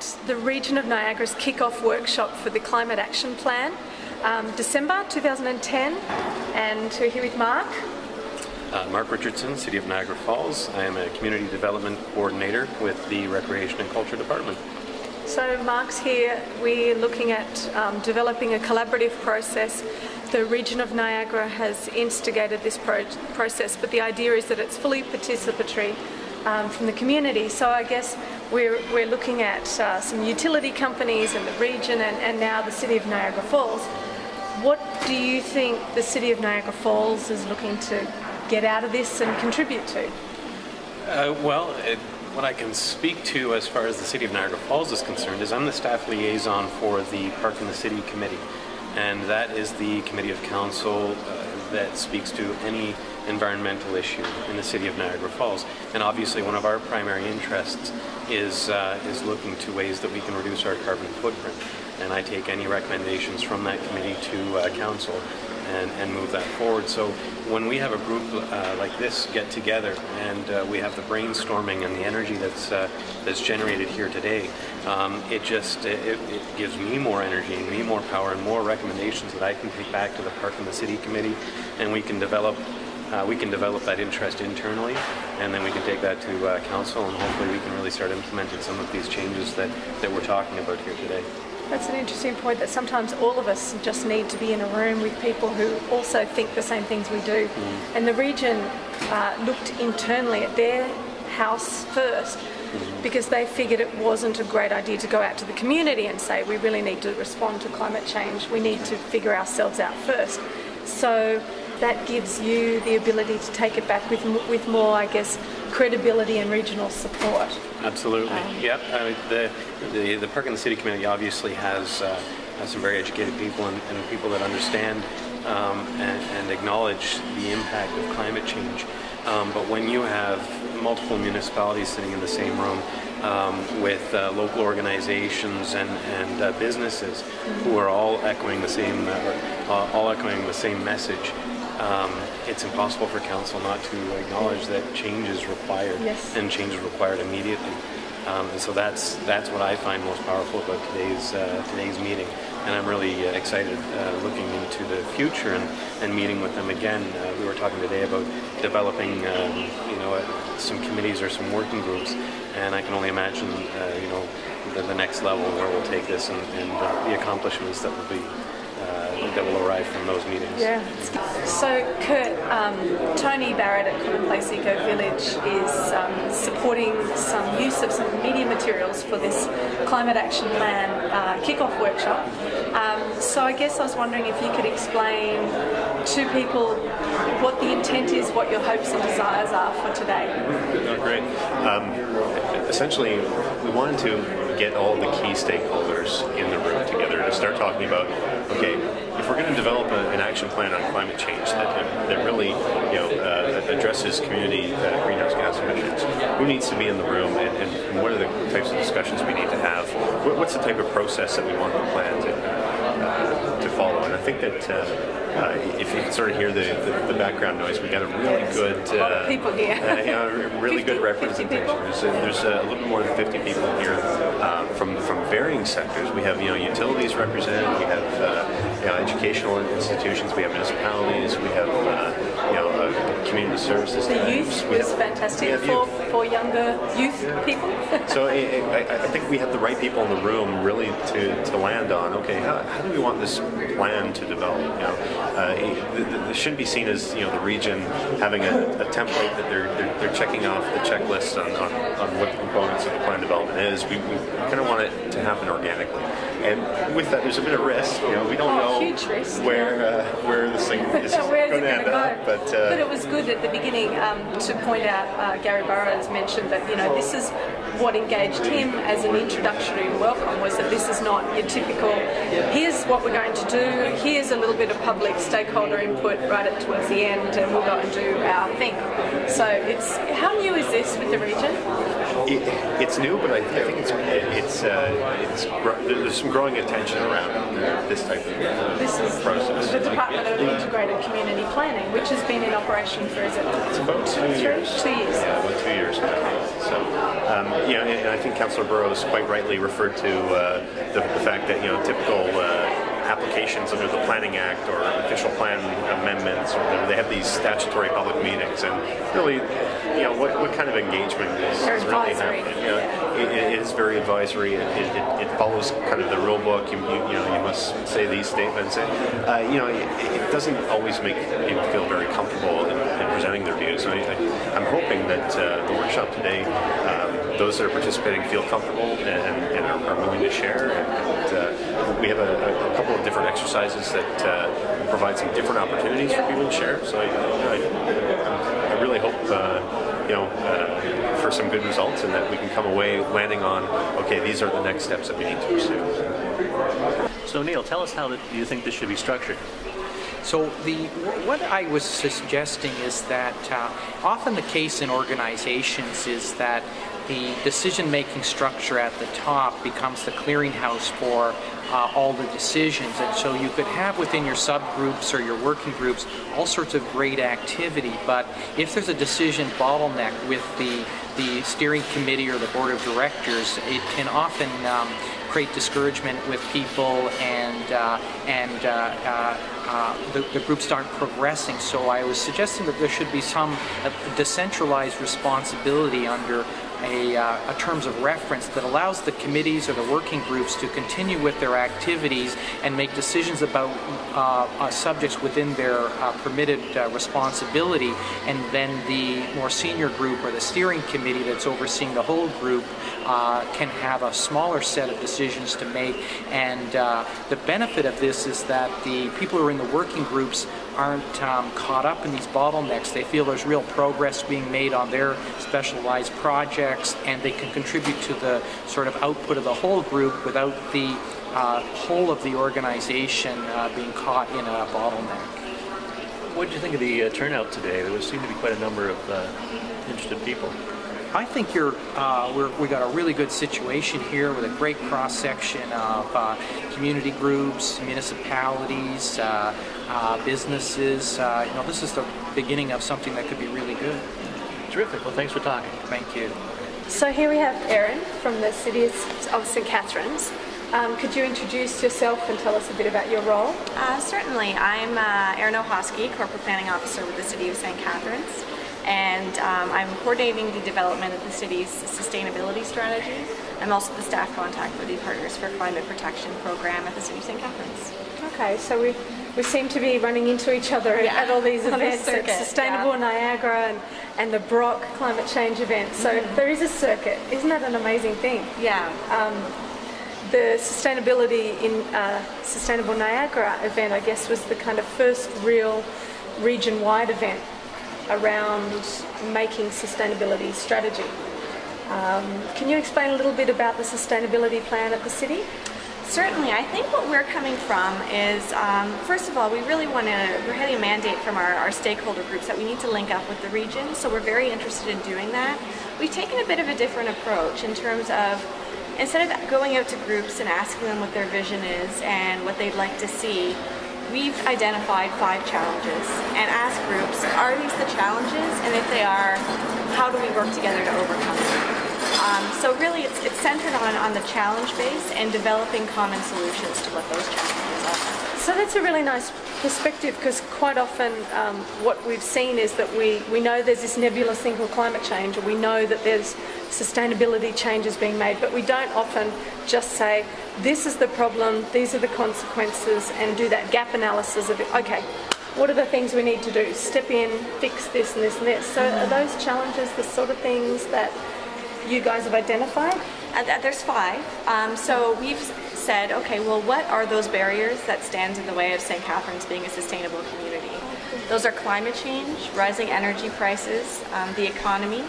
at the region of Niagara's kick-off workshop for the Climate Action Plan, December 2010, and we're here with Mark. Mark Richardson, City of Niagara Falls. I am a Community Development Coordinator with the Recreation and Culture Department. So Mark's here. We're looking at developing a collaborative process. The region of Niagara has instigated this process, but the idea is that it's fully participatory from the community. So I guess we're looking at some utility companies in the region and now the City of Niagara Falls. What do you think the City of Niagara Falls is looking to get out of this and contribute to? What I can speak to as far as the City of Niagara Falls is concerned is I'm the staff liaison for the Park in the City Committee, and that is the committee of council that speaks to any environmental issue in the City of Niagara Falls. And obviously one of our primary interests is looking to ways that we can reduce our carbon footprint. And I take any recommendations from that committee to council and move that forward. So when we have a group like this get together and we have the brainstorming and the energy that's generated here today, it gives me more energy and me more power and more recommendations that I can take back to the Park and the City Committee, and we can develop that interest internally, and then we can take that to council, and hopefully we can really start implementing some of these changes that we're talking about here today. That's an interesting point, that sometimes all of us just need to be in a room with people who also think the same things we do. And the region looked internally at their house first because they figured it wasn't a great idea to go out to the community and say we really need to respond to climate change. We need to figure ourselves out first. So that gives you the ability to take it back with more, I guess, credibility and regional support. Absolutely. Yep. The Park and the City Committee obviously has some very educated people and people that understand and acknowledge the impact of climate change. But when you have multiple municipalities sitting in the same room with local organizations and businesses who are all echoing the same message, it's impossible for council not to acknowledge that change is required. Yes. And change is required immediately. And so that's what I find most powerful about today's meeting, and I'm really excited looking into the future and meeting with them again. We were talking today about developing some committees or some working groups, and I can only imagine the next level where we'll take this and the accomplishments that will arrive from those meetings. Yeah. So Kurt, Tony Barrett at Commonplace Eco Village is supporting some use of some media materials for this Climate Action Plan kick-off workshop. So I guess I was wondering if you could explain to people what the intent is, what your hopes and desires are for today. Oh, great. Essentially, we wanted to get all the key stakeholders in the room together to start talking about, okay, if we're going to develop an action plan on climate change that really addresses community greenhouse gas emissions, who needs to be in the room, and what are the types of discussions we need to have? What's the type of process that we want the plan to follow? And I think that if you can sort of hear the background noise, we got a really good people here. Really 50, good representation. There's a little bit more than 50 people here from varying sectors. We have utilities represented. We have educational institutions. We have municipalities. We have community services. The youth was fantastic for younger youth people. So I think we have the right people in the room really to land on. Okay, how do we want this plan to develop? This shouldn't be seen as the region having a template that they're checking off the checklist on what the components of the plan development is. We kind of want it to happen organically, and with that, there's a bit of risk. We don't know huge risk, where this thing is going to end up. But it was good at the beginning to point out. Gary Burrows mentioned that this is what engaged him as an introductory welcome, was that this is not your typical, here's what we're going to do, here's a little bit of public stakeholder input right towards the end, and we'll go and do our thing. So how new is this with the region? It's new, but I think there's some growing attention around this type of process. The Department of Integrated Community Planning, which has been in operation for, is it? It's about 2 years. 2 years. Yeah, about 2 years now. Okay. So, and I think Councillor Burrows quite rightly referred to the fact that typical applications under the Planning Act or official plan amendments, or they have these statutory public meetings, and really, what kind of engagement is really happening? It is very advisory. It follows kind of the rule book. You must say these statements. It doesn't always make people feel very comfortable in presenting their views. So I'm hoping that the workshop today, those that are participating feel comfortable and are willing to share. And we have a couple of different exercises that provide some different opportunities for people to share. So I really hope for some good results, and that we can come away landing on, okay, these are the next steps that we need to pursue. So Neil, tell us how you think this should be structured. So what I was suggesting is that often the case in organizations is that the decision-making structure at the top becomes the clearinghouse for all the decisions, and so you could have within your subgroups or your working groups all sorts of great activity, but if there's a decision bottleneck with the steering committee or the board of directors, it can often create discouragement with people, and the groups aren't progressing. So I was suggesting that there should be some decentralized responsibility under a terms of reference that allows the committees or the working groups to continue with their activities and make decisions about subjects within their permitted responsibility, and then the more senior group or the steering committee that's overseeing the whole group can have a smaller set of decisions to make. And the benefit of this is that the people who are in the working groups aren't caught up in these bottlenecks. They feel there's real progress being made on their specialized projects, and they can contribute to the sort of output of the whole group without the whole of the organization being caught in a bottleneck. What did you think of the turnout today? There seemed to be quite a number of interested people. I think we got a really good situation here with a great cross-section of community groups, municipalities, businesses. This is the beginning of something that could be really good. Terrific. Well, thanks for talking. Thank you. So here we have Erin from the City of St. Catharines. Could you introduce yourself and tell us a bit about your role? Certainly. I'm Erin O'Hosky, Corporate Planning Officer with the City of St. Catharines, and I'm coordinating the development of the city's sustainability strategy. I'm also the staff contact for the Partners for Climate Protection program at the City of St. Catharines. Okay, so we seem to be running into each other at all these events, circuit, at Sustainable Niagara and the Brock climate change event. So there is a circuit. Isn't that an amazing thing? Yeah. The sustainability in Sustainable Niagara event, I guess, was the kind of first real region-wide event around making sustainability strategy. Can you explain a little bit about the sustainability plan at the city? Certainly. I think what we're coming from is, first of all, we're having a mandate from our stakeholder groups that we need to link up with the region, so we're very interested in doing that. We've taken a bit of a different approach in terms of, instead of going out to groups and asking them what their vision is and what they'd like to see, we've identified 5 challenges and asked groups, are these the challenges? And if they are, how do we work together to overcome them? So really it's centered on the challenge base and developing common solutions to what those challenges are. So that's a really nice perspective, because quite often what we've seen is that we know there's this nebulous thing called climate change, or we know that there's sustainability changes being made, but we don't often just say, this is the problem, these are the consequences, and do that gap analysis of it. Okay, what are the things we need to do? Step in, fix this and this and this. So are those challenges the sort of things that you guys have identified? There's 5. So we've said, okay, well, what are those barriers that stand in the way of St. Catharines being a sustainable community? Those are climate change, rising energy prices, the economy,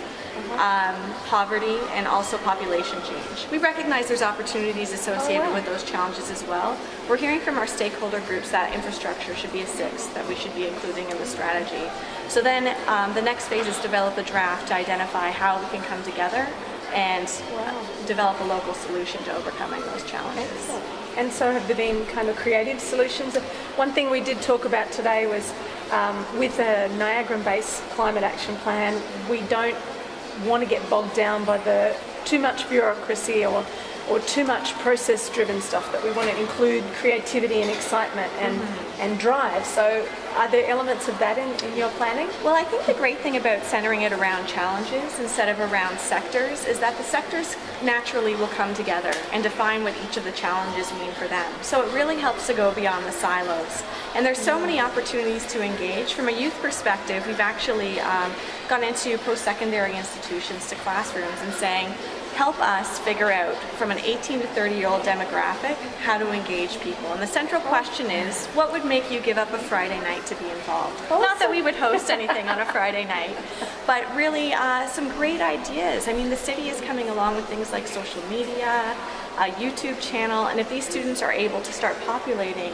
poverty, and also population change. We recognize there's opportunities associated with those challenges as well. We're hearing from our stakeholder groups that infrastructure should be a 6th that we should be including in the strategy. So then the next phase is develop a draft to identify how we can come together and develop a local solution to overcoming those challenges. Excellent. And so have there been kind of creative solutions? One thing we did talk about today was with a Niagaran-based climate action plan, we don't want to get bogged down by the too much bureaucracy or too much process-driven stuff, that we want to include creativity and excitement and drive. So are there elements of that in your planning? Well, I think the great thing about centering it around challenges instead of around sectors is that the sectors naturally will come together and define what each of the challenges mean for them. So it really helps to go beyond the silos. And there's so many opportunities to engage. From a youth perspective, we've actually gone into post-secondary institutions to classrooms and saying, help us figure out from an 18 to 30-year-old demographic how to engage people. And the central question is, what would make you give up a Friday night to be involved? Not that we would host anything on a Friday night, but really some great ideas. I mean, the city is coming along with things like social media, a YouTube channel, and if these students are able to start populating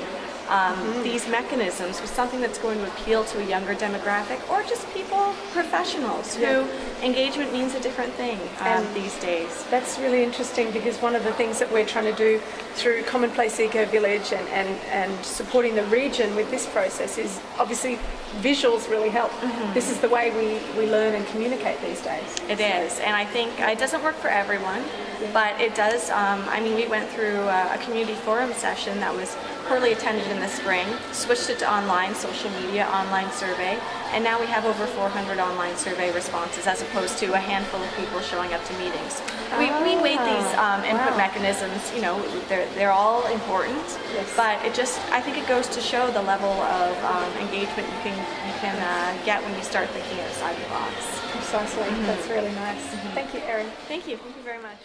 these mechanisms with something that's going to appeal to a younger demographic, or just people, professionals, who engagement means a different thing these days. That's really interesting, because one of the things that we're trying to do through Commonplace Eco Village and supporting the region with this process is obviously visuals really help. This is the way we learn and communicate these days. It is, and I think it doesn't work for everyone, but it does. I mean, we went through a community forum session that was poorly attended in the spring, switched it to online, social media, online survey, and now we have over 400 online survey responses as opposed to a handful of people showing up to meetings. We weighed these input mechanisms, you know, they're all important, but I think it goes to show the level of engagement you can get when you start thinking outside the box. Precisely. That's really nice. Thank you, Erin. Thank you very much.